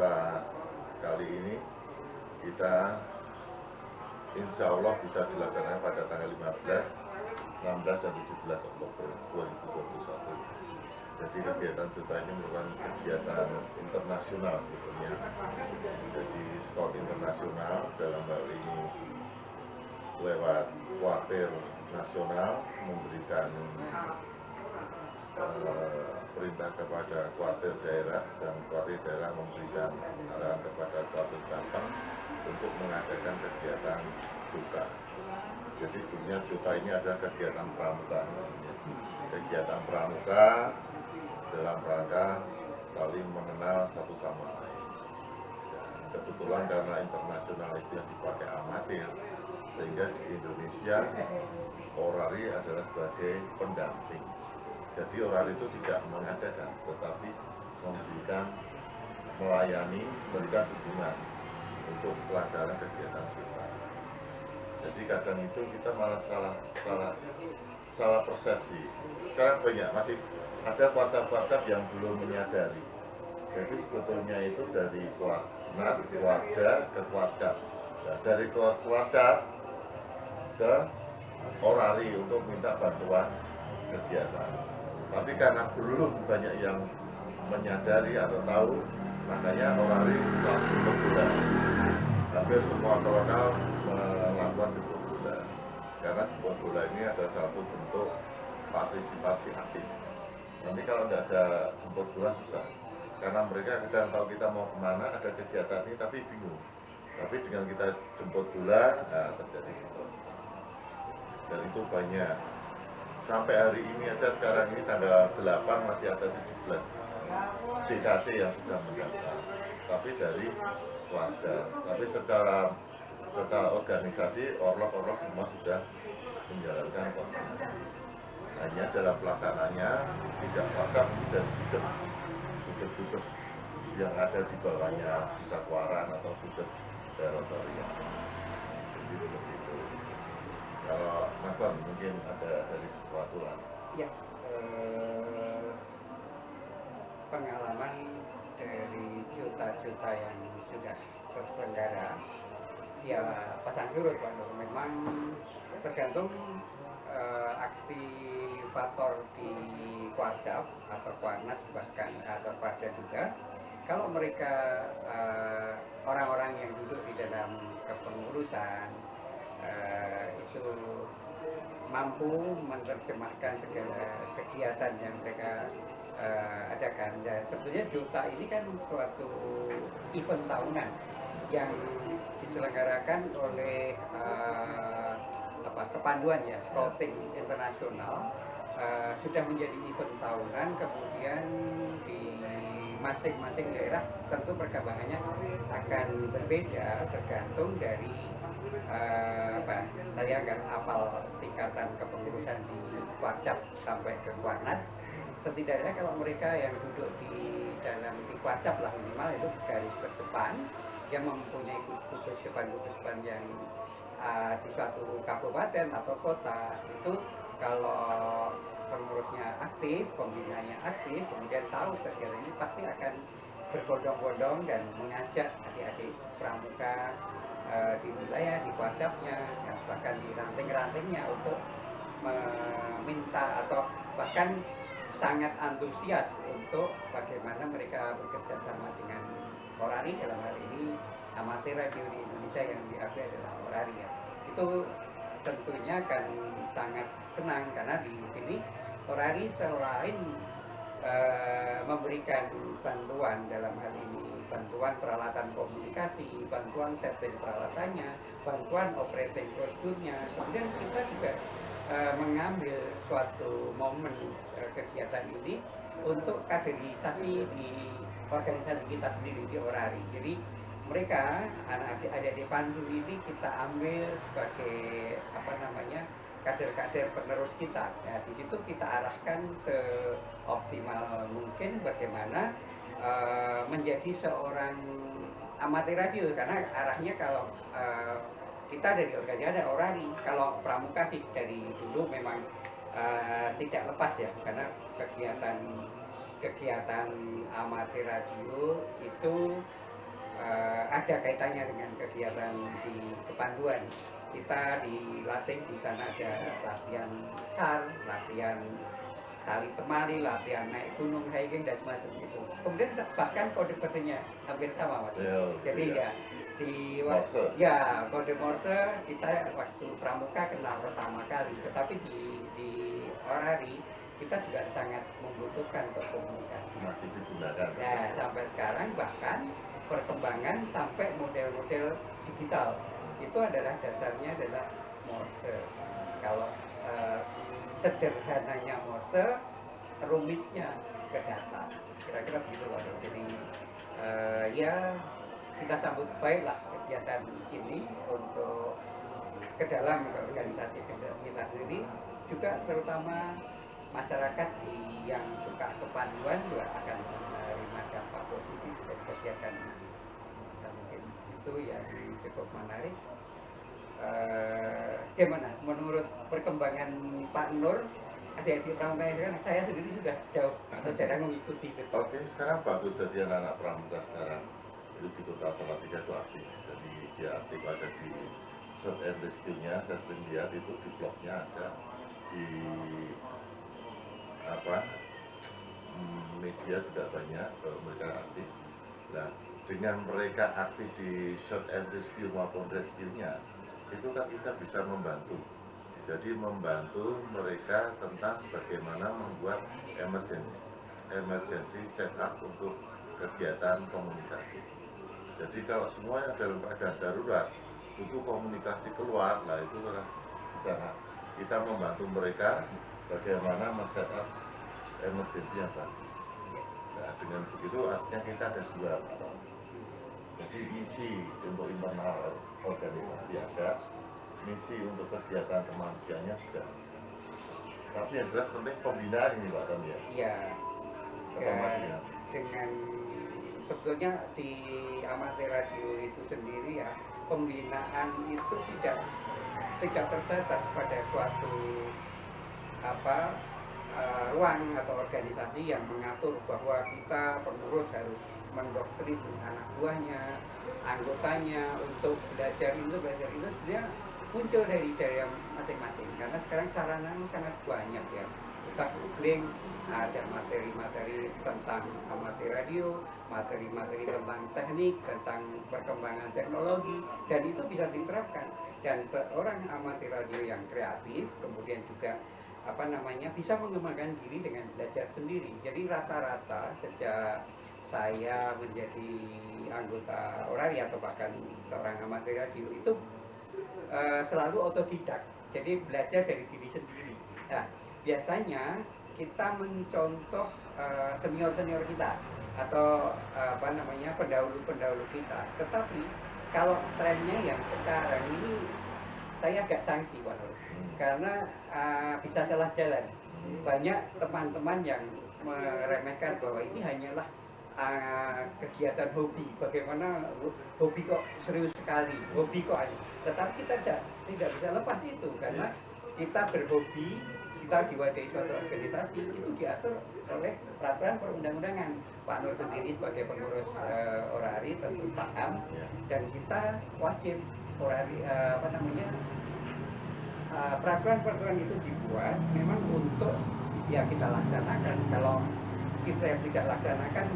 Juta kali ini kita insya Allah bisa dilaksanakan pada tanggal 15, 16, dan 17 Oktober 2021. Jadi kegiatan Juta ini merupakan kegiatan internasional sebetulnya. Jadi Scout internasional dalam hal ini lewat kuartir nasional memberikan perintah kepada kuartir daerah, dan kuartir daerah memberikan arahan kepada kuartir cabang untuk mengadakan kegiatan Juta. Jadi sebenarnya Juta ini adalah kegiatan pramuka. Kegiatan pramuka dalam rangka saling mengenal satu sama lain. Kebetulan karena internasional itu yang dipakai amatir, sehingga di Indonesia orari adalah sebagai pendamping. Jadi orari itu tidak mengadakan, tetapi memberikan dukungan untuk pelaksanaan kegiatan Juta. Jadi kadang itu kita malah salah persepsi. Sekarang banyak masih ada kuartab-kuartab yang belum menyadari. Jadi sebetulnya itu dari Kuarnas, Kuarda ke Kuartab. Nah, dari Kuartab ke orari untuk minta bantuan kegiatan. Tapi karena belum banyak yang menyadari atau tahu, makanya orari selalu jemput bola. Hampir semua kolonel melakukan jemput bola. Karena jemput bola ini adalah satu bentuk partisipasi aktif. Nanti kalau tidak ada jemput bola susah. Karena mereka kadang tahu kita mau kemana, ada kegiatan ini, tapi bingung. Tapi dengan kita jemput bola, nah, terjadi situasi. Dan itu banyak. Sampai hari ini aja, sekarang ini tanggal 8 masih ada 17 DKC yang sudah mendaftar. Tapi dari warga. Tapi secara organisasi, orlok-orlok semua sudah menjalankan koordinasi. Hanya dalam pelaksananya tidak warga dan budet yang ada di bawahnya bisa kuaran atau budet teritorial. Jadi seperti itu. Kalau Mas Ton mungkin ada dari sesuatu lah. Ya, pengalaman dari juta-juta yang sudah terselenggara, ya pasang surut Pak Nur. Memang tergantung aktivator di Kuarcap atau Kuarnas bahkan atau Kuarda juga. Kalau mereka orang-orang yang duduk di dalam kepengurusan itu mampu menerjemahkan segala kegiatan yang mereka adakan. Dan sebetulnya Juta ini kan suatu event tahunan yang diselenggarakan oleh kepanduan ya Scouting Internasional, sudah menjadi event tahunan. Kemudian di masing-masing daerah tentu perkembangannya akan berbeda tergantung dari saya nggak hafal tingkatan kepengurusan di Kuarcap sampai ke Kuarnas. Setidaknya kalau mereka yang duduk di Kuarcap lah minimal itu garis terdepan yang mempunyai gugus depan yang di suatu kabupaten atau kota, itu kalau pengurusnya aktif, pembinanya aktif, kemudian tahu kegiatan ini pasti akan berbondong-bondong dan mengajak adik-adik pramuka di wilayah, di Kuarcapnya, bahkan di ranting-rantingnya untuk meminta atau bahkan sangat antusias untuk bagaimana mereka bekerja sama dengan orari, dalam hal ini amatir radio di Indonesia yang diakui adalah orari ya. Itu tentunya akan sangat senang karena di sini orari selain memberikan bantuan, dalam hal ini bantuan peralatan komunikasi, bantuan setting peralatannya, bantuan operating prosedurnya, kemudian kita juga mengambil suatu momen kegiatan ini untuk kaderisasi di organisasi kita sendiri di orari. Jadi mereka anak-adik pandu ini kita ambil sebagai kader-kader penerus kita. Ya, di situ kita arahkan seoptimal mungkin bagaimana menjadi seorang amatir radio, karena arahnya kalau kita dari organisasi ada orari. Kalau pramuka sih dari dulu memang tidak lepas ya, karena kegiatan amatir radio itu ada kaitannya dengan kegiatan di Kepanduan. Kita dilatih di sana ada latihan SAR, latihan tali temali, latihan naik gunung, hiking dan semacam itu. Kemudian bahkan kode-kodenya hampir sama Mas. Jadi ya di Morse. ya kode Morse kita waktu pramuka kenal pertama kali, tetapi di orari kita juga sangat membutuhkan untuk komunikasi. Masih digunakan. Ya sampai sekarang bahkan perkembangan sampai model-model digital itu adalah dasarnya adalah Morse. Kalau sederhananya Morse, rumitnya ke data. Kira-kira begitu Pak. Jadi ya kita sambut baiklah kegiatan ini untuk ke dalam organisasi kita sendiri, juga terutama masyarakat yang suka kepanduan juga akan menerima dampak positif dari kegiatan ini. Dan mungkin itu yang cukup menarik. Gimana menurut perkembangan Pak Nur, adik-adik pramuka itu kan saya sendiri sudah jauh atau jarang mengikuti itu. Oke, sekarang bagus jadi anak-anak pramuka sekarang itu di Kota Salatiga itu aktif. Jadi dia aktif ada di search and rescue-nya, saya sering lihat itu di blognya ada, di apa media juga banyak mereka aktif. Nah, dengan mereka aktif di search and rescue maupun rescue-nya, itu kan kita bisa membantu. Jadi membantu mereka tentang bagaimana membuat emergency setup untuk kegiatan komunikasi. Jadi kalau semuanya dalam keadaan darurat, butuh komunikasi keluar, lah itu adalah di sana kita membantu mereka bagaimana men-setup emergency yang bagus. Nah, dengan begitu artinya kita ada dua. Jadi misi untuk internal organisasi ada, misi untuk kegiatan kemanusiaannya juga. Tapi yang jelas penting pembinaan ini Pak Tan ya. Iya. Ya. Dengan sebetulnya di amatir radio itu sendiri ya, pembinaan itu tidak terbatas pada suatu ruang atau organisasi yang mengatur bahwa kita pengurus harus mendoktrin anak buahnya, anggotanya untuk belajar itu dia muncul dari yang masing-masing, karena sekarang sarana sangat banyak ya. Kita googling ada materi-materi tentang amatir radio, materi-materi tentang teknik, tentang perkembangan teknologi, dan itu bisa diterapkan. Dan seorang amatir radio yang kreatif kemudian juga bisa mengembangkan diri dengan belajar sendiri. Jadi rata-rata sejak saya menjadi anggota orari atau bahkan seorang amatir radio itu selalu otodidak. Jadi belajar dari diri sendiri. Nah, biasanya kita mencontoh senior-senior kita atau pendahulu-pendahulu kita. Tetapi kalau trennya yang sekarang ini saya agak sangsi Pak Nur, karena bisa salah jalan. Banyak teman-teman yang meremehkan bahwa ini hanyalah kegiatan hobi. Bagaimana hobi kok serius sekali, hobi kok. Tetapi kita tidak bisa lepas itu, karena kita berhobi, kita diwadahi suatu organisasi itu diatur oleh peraturan perundang-undangan. Pak Nur sendiri sebagai pengurus orari tentu paham, dan kita wajib orari peraturan-peraturan itu dibuat memang untuk ya kita laksanakan. Kalau kita tidak laksanakan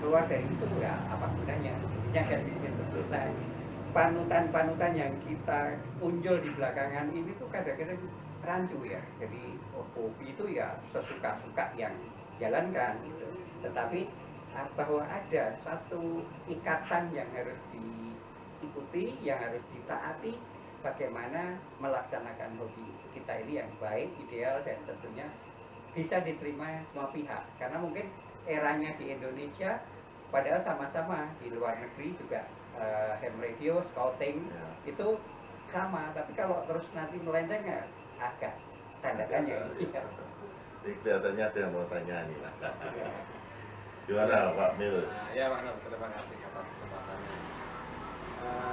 keluar dari itu ya apa gunanya? Kan di situ. Nah, panutan-panutan yang kita muncul di belakangan ini tuh kadang-kadang rancu ya. Jadi hobi itu ya sesuka-suka yang jalankan gitu. Tetapi bahwa ada satu ikatan yang harus diikuti, yang harus ditaati, bagaimana melaksanakan hobi kita ini yang baik, ideal, dan tentunya bisa diterima semua pihak. Karena mungkin eranya di Indonesia, padahal sama-sama di luar negeri juga ham radio, scouting itu sama. Tapi kalau terus nanti melenceng ya agak tanda tanya. Ini kelihatannya ada yang mau tanya nih Mas. Gimana Pak Mil? Ya Pak Nur, terima kasih atas kesempatannya.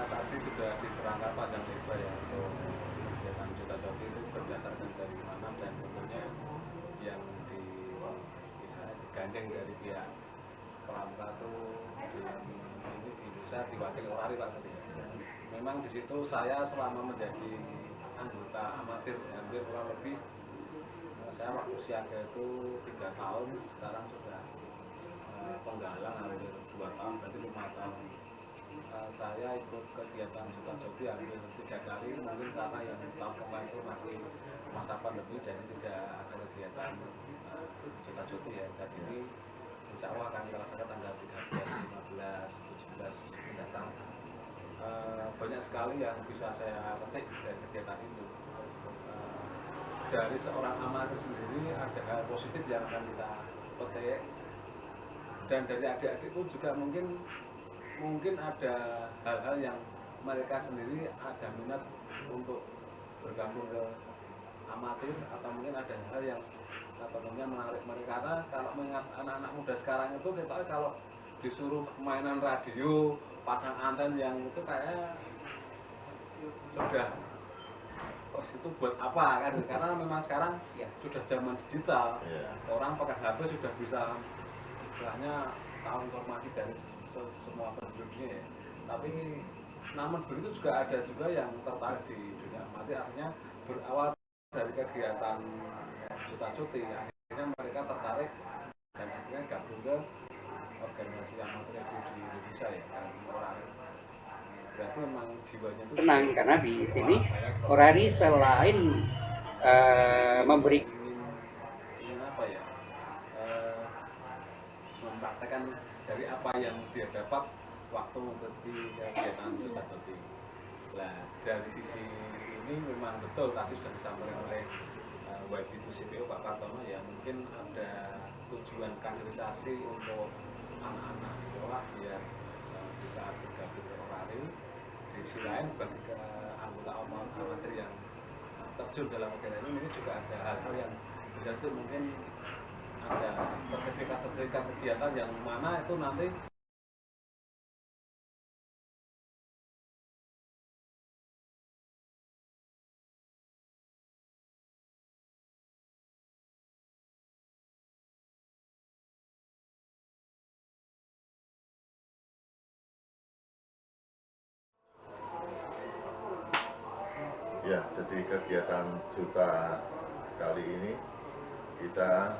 Tadi sudah diterangkan panjang lebar ya untuk kegiatan Juta Coki itu berdasarkan dari mana, dan tentunya yang digandeng dari pihak pramuka itu ini di Indonesia saya diwakili orari Pak Ketua. Memang di situ saya selama menjadi anggota amatir hampir kurang lebih saya waktu siaga itu 3 tahun, sekarang sudah penggalang hampir 2 tahun, berarti 5 tahun. Saya ikut kegiatan Juta Joti hampir 3 kali, mungkin karena yang tahun kemarin itu masih masa pandemi jadi tidak ada kegiatan Juta Joti ya. Dan ini insya Allah akan kita laksanakan tanggal 13, 15, 17 mendatang. Banyak sekali yang bisa saya petik dari kegiatan itu. Dari seorang amatir sendiri ada hal positif yang akan kita petik, dan dari adik-adik pun juga mungkin ada hal-hal yang mereka sendiri ada minat untuk bergabung ke amatir, atau mungkin ada hal yang tentunya menarik mereka. Karena kalau mengingat anak-anak muda sekarang itu, kita kalau disuruh mainan radio, pasang anten yang itu kayak sudah itu buat apa kan, karena memang sekarang ya sudah zaman digital, orang pakai HP sudah bisa istilahnya tahu informasi dari semua penduduknya ya. Tapi namun begitu juga ada juga yang tertarik di dunia amatir, artinya berawal dari kegiatan Juta Joti, akhirnya mereka tertarik dan akhirnya gabung ke organisasi amatir di Indonesia ya, kan orang. Berarti memang jiwanya itu tenang, karena di sini orari selain memberi ingin apa ya, mempraktekkan dari apa yang dia dapat waktu mengikuti kegiatan Juta Joti. Nah, dari sisi ini memang betul tadi sudah disampaikan oleh YB2 CPO Pak Kartono ya, mungkin ada tujuan kaderisasi untuk anak-anak sekolah biar bisa bergabung ke orari. Di sisi lain bagi anggota amatir yang terjun dalam kegiatan ini mungkin juga ada hal-hal yang berarti mungkin ada sertifikat kegiatan yang mana itu nanti ya. Jadi kegiatan Juta kali ini kita